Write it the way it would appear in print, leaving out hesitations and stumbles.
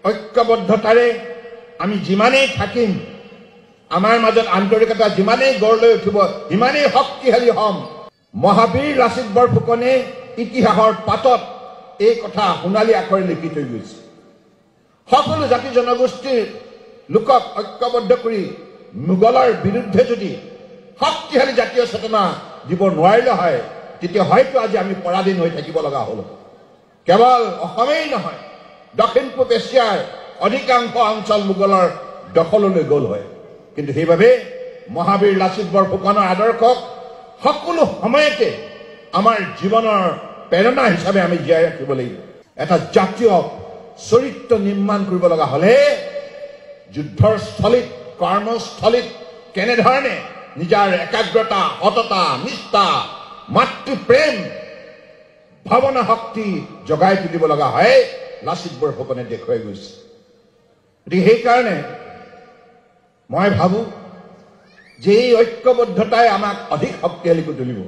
ঐক্যবদ্ধতাৰে আমি যিমানেই থাকিম, আমাৰ মাজত আন্তৰিকতা যিমানেই গঢ় লৈ উঠিব, সিমানেই শক্তিশালী হ'ম। মহাবীৰ লাচিত বৰফুকনে ইতিহাসৰ পাতত এই কথা সোণালী আখৰে লিখি থৈ গৈছে। সকলো জাতি জনগোষ্ঠীৰ লোকক ঐক্যবদ্ধ কৰি মোগলৰ বিৰুদ্ধে যদি শক্তিশালী জাতীয় চেতনা দিব নোৱাৰিলে হয়, তেতিয়া হয়তো আজি আমি পৰাধীন হৈ থাকিব লগা হ'ল। কেৱল অসমেই নহয়, দক্ষিণ পূব এছিয়াৰ অধিকাংশ অঞ্চল মোগলৰ দখললৈ গ'ল হয়। কিন্তু সেইবাবে মহাবীৰ লাচিত বৰফুকনৰ আদৰ্শক সকলো সময়তে আমাৰ জীৱনৰ প্ৰেৰণা হিচাপে আমি জীয়াই ৰাখিব লাগিব। এটা জাতীয় চৰিত্ৰ নিৰ্মাণ কৰিব লগা হ'লে যুদ্ধৰ স্থলীত, কৰ্মস্থলীত কেনেধৰণে নিজৰ একাগ্ৰতা, সততা, নিষ্ঠা, মাতৃপ্ৰেম, ভাৱনা শক্তি জগাই তুলিব লগা হয়, লাচিত বৰফুকনে দেখুৱাই গৈছে। গতিকে সেইকাৰণে মই ভাবো যে এই ঐক্যবদ্ধতাই আমাক অধিক শক্তিশালী কৰি তুলিব।